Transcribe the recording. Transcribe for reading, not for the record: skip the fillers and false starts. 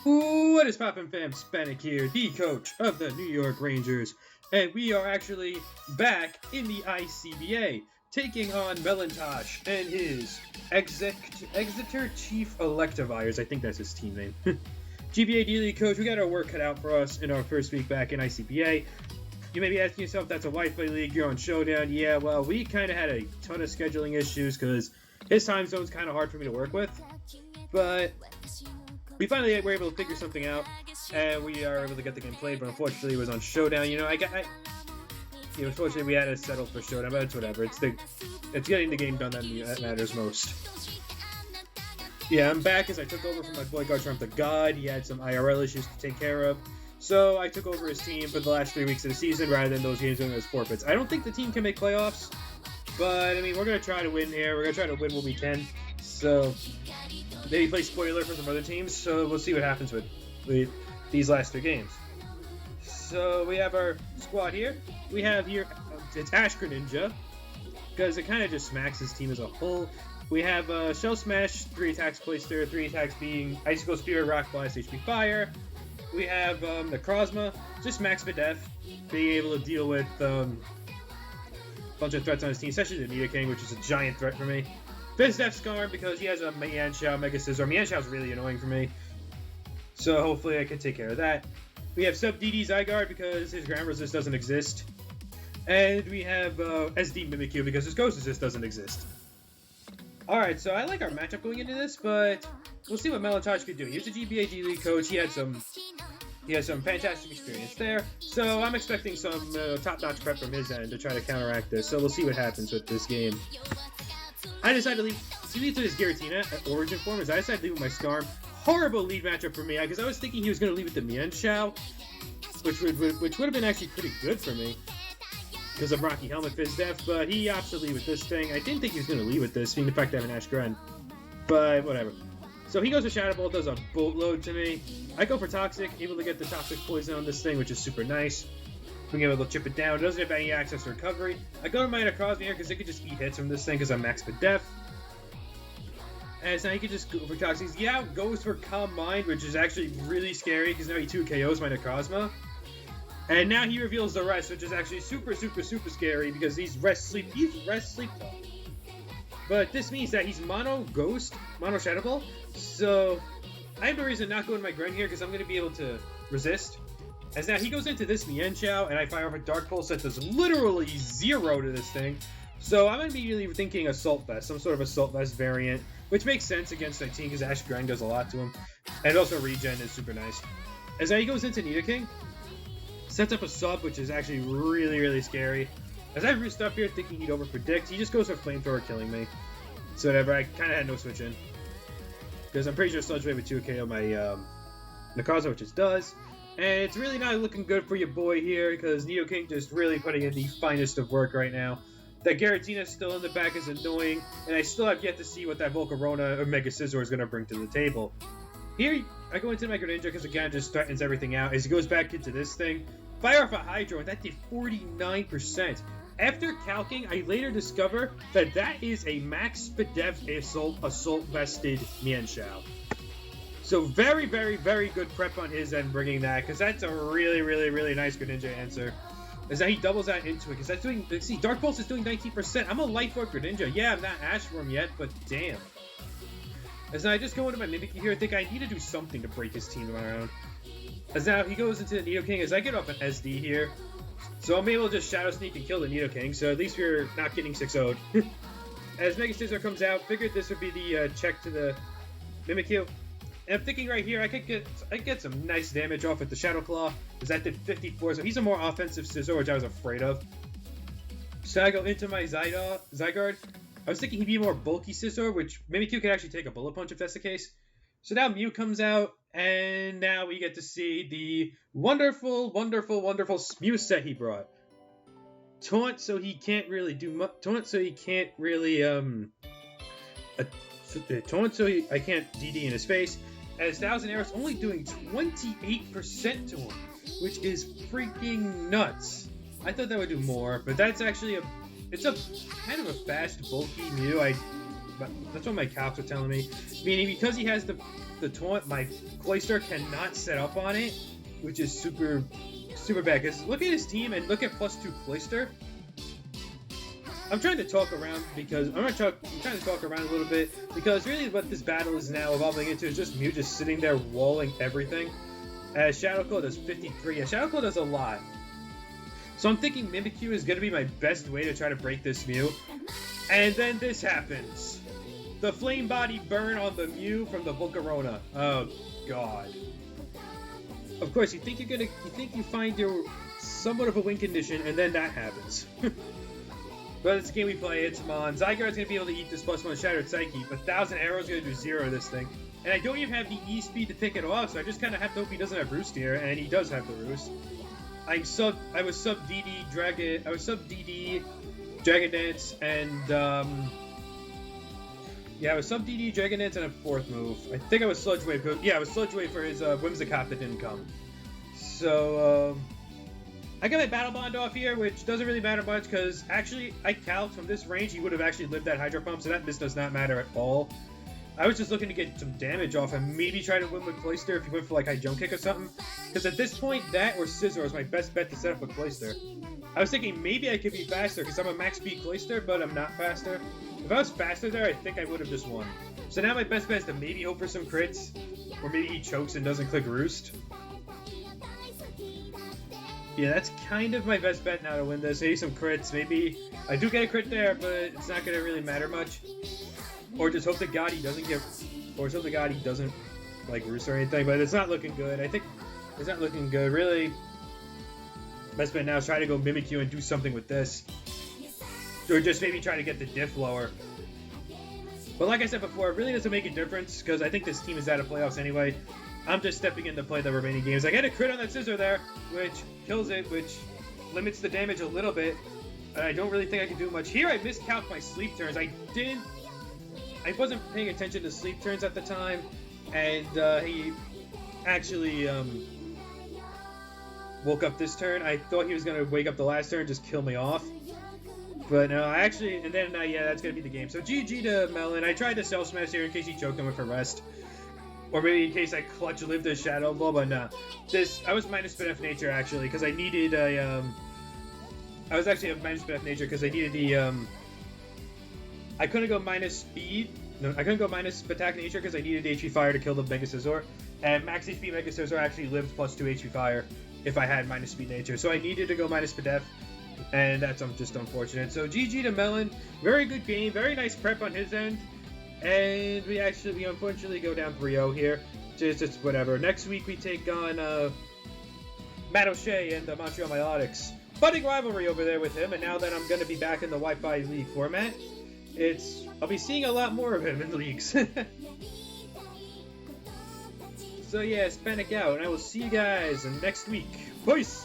What is poppin', fam? Spanik here, the coach of the New York Rangers, and we are actually back in the ICBA, taking on Melantosh and his Exeter Chief Electivires. I think that's his team name. GBA D-League coach, we got our work cut out for us in our first week back in ICBA. You may be asking yourself, that's a Wi-Fi league, you're on Showdown. Yeah, well, we kind of had a ton of scheduling issues because his time zone's kind of hard for me to work with. But we finally were able to figure something out, and we are able to get the game played, but unfortunately it was on Showdown. Unfortunately we had to settle for Showdown, but it's whatever. It's getting the game done that matters most. Yeah, I'm back as I took over from my boy Gartrump the God. He had some IRL issues to take care of. So I took over his team for the last 3 weeks of the season rather than those games doing those forfeits. I don't think the team can make playoffs, but I mean, we're going to try to win here. We're going to try to win what we can. So maybe play spoiler for some other teams. So we'll see what happens with these last 3 games. So we have our squad here. We have here, it's Ash Greninja, because it kind of just smacks his team as a whole. We have Shell Smash, 3 attacks Cloyster, 3 attacks being Icicle Spear, Rock Blast, HP Fire. We have the Necrozma, just max Videf, being able to deal with a bunch of threats on his team, especially the Nidoking, which is a giant threat for me. Fizdef Scarm, because he has a Mienshao, Mega Scizor. Mienshao's really annoying for me, so hopefully I can take care of that. We have Sub DD Zygarde, because his Ground Resist doesn't exist. And we have SD Mimikyu, because his Ghost Resist doesn't exist. Alright, so I like our matchup going into this, but we'll see what Melantosh could do. He's a GBA D-League coach. He has some fantastic experience there. So I'm expecting some top-notch prep from his end to try to counteract this. So we'll see what happens with this game. I decided to leave to his Giratina at Origin form, as I decided to leave with my Scarm. Horrible lead matchup for me, because I was thinking he was going to leave with the Mienshao, which would have been actually pretty good for me, because of Rocky Helmet Fizdef, but he opted to leave with this thing. I didn't think he was going to leave with this, being the fact that I have an Ash Gren, but whatever. So he goes for Shadow Ball, does a boatload to me. I go for Toxic, able to get the Toxic Poison on this thing, which is super nice. Being able to chip it down, doesn't have any access to recovery. I go to my Necrozma here because it could just eat hits from this thing because I'm max Videf. And so he could just go for Toxic. Yeah, goes for Calm Mind, which is actually really scary because now he 2 KOs my Necrozma. And now he reveals the rest, which is actually super, super, super scary because he's rest sleep talk. But this means that he's mono Ghost, mono Shadow Ball. So I have no reason to not go in my Gren here because I'm going to be able to resist. As now he goes into this Mienshao and I fire off a Dark Pulse that does literally 0 to this thing. So I'm immediately thinking Assault Vest, some sort of Assault Vest variant, which makes sense against that team because Ash Gren does a lot to him. And also Regen is super nice. As now he goes into Nidoking, sets up a sub, which is actually really, really scary. As I roost up here thinking he'd overpredict, he just goes for Flamethrower, killing me. So whatever, I kind of had no switch in. Because I'm pretty sure Sludge Wave would 2 KO my Necrozma, which it does. And it's really not looking good for your boy here, because Nidoking just really putting in the finest of work right now. That Giratina still in the back is annoying, and I still have yet to see what that Volcarona or Mega Scizor is going to bring to the table. Here, I go into my Greninja because again, it just threatens everything out. As he goes back into this thing, fire off a Hydro, and that did 49%. After calcing, I later discover that that is a max Videf Assault Vested Mienshao. So very, very, very good prep on his end bringing that, because that's a really, really, really nice Greninja answer. As that he doubles that into it, because that's doing, see, Dark Pulse is doing 19%. I'm a Light Orb Greninja. Yeah, I'm not Ash Worm yet, but damn. As now I just go into my Mimikyu here, I think I need to do something to break his team around. As now he goes into the Nidoking, as I get off an SD here. So I'm able to just Shadow Sneak and kill the Nidoking, so at least we're not getting 6-0'd. As Mega Scizor comes out, figured this would be the check to the Mimikyu. And I'm thinking right here, I could get some nice damage off with the Shadow Claw, because that did 54, so he's a more offensive Scizor, which I was afraid of. So I go into my Zygarde. I was thinking he'd be a more bulky Scizor, which Mimikyu could actually take a Bullet Punch if that's the case. So now Mew comes out, and now we get to see the wonderful, wonderful, wonderful Muse set he brought. Taunt, so he can't really do much. Taunt, so he can't really, Taunt, so I can't DD in his face. As 1000 Arrows only doing 28% to him, which is freaking nuts. I thought that would do more, but that's actually it's a kind of a fast, bulky Mew. That's what my calcs are telling me. Meaning, because he has the my Cloyster cannot set up on it, which is super bad. Because look at his team and look at +2 Cloyster. I'm trying to talk around because I'm trying to talk around a little bit because really what this battle is now evolving into is just Muse just sitting there walling everything. As Shadowclaw does 53. Yeah, Shadowclaw does a lot. So I'm thinking Mimikyu is going to be my best way to try to break this Mew. And then this happens. The Flame Body burn on the Mew from the Volcarona. Oh, God. Of course, you think you find your somewhat of a win condition, and then that happens. But it's a game we play, it's Mon. Zygarde's going to be able to eat this +1 Shattered Psyche, but 1,000 Arrows is going to do 0 of this thing. And I don't even have the E-Speed to pick it off, so I just kind of have to hope he doesn't have Roost here, and he does have the Roost. I was sub DD, Dragon Dance, and, yeah, I was sub DD, Dragon Dance, and a 4th move. I think I was Sludge Wave. Yeah, I was Sludge Wave for his Whimsicott that didn't come. So, I got my Battle Bond off here, which doesn't really matter much, because actually, I calced from this range, he would have actually lived that Hydro Pump, so this does not matter at all. I was just looking to get some damage off and maybe try to win with Cloyster if he went for like High Jump Kick or something. Because at this point, that or Scizor is my best bet to set up with Cloyster. I was thinking maybe I could be faster because I'm a max speed Cloyster, but I'm not faster. If I was faster there, I think I would have just won. So now my best bet is to maybe hope for some crits, or maybe he chokes and doesn't click Roost. Yeah, that's kind of my best bet now to win this. Maybe some crits, maybe I do get a crit there, but it's not going to really matter much. Or just hope to God he doesn't get, or just hope to God he doesn't like Roost or anything. But it's not looking good. I think it's not looking good. Really, best bet now is try to go Mimikyu and do something with this, or just maybe try to get the diff lower. But like I said before, it really doesn't make a difference because I think this team is out of playoffs anyway. I'm just stepping in to play the remaining games. I get a crit on that Scizor there, which kills it, which limits the damage a little bit. And I don't really think I can do much here. I miscalculated my sleep turns. I wasn't paying attention to sleep turns at the time, and he actually woke up this turn. I thought he was going to wake up the last turn and just kill me off. But no, and then yeah, that's going to be the game. So GG to Melon. I tried to Self Smash here in case he choked him with a rest. Or maybe in case I clutch lived the Shadow Ball, but no. I was minus BF Nature actually, because I needed a, I was actually a minus BF Nature because I needed the, I couldn't go minus Speed. No, I couldn't go minus Attack Nature because I needed HP Fire to kill the Mega Scizor. And Max HP Mega Scizor actually lived +2 HP Fire if I had minus Speed Nature. So I needed to go minus BF, and that's just unfortunate. So GG to Melon. Very good game. Very nice prep on his end. And we unfortunately go down 3-0 here. Just whatever. Next week we take on Matt O'Shea and the Montreal Myotics. Budding rivalry over there with him, and now that I'm going to be back in the Wi-Fi League format, I'll be seeing a lot more of him in leagues. So yeah, Hispanic out, and I will see you guys next week. Peace!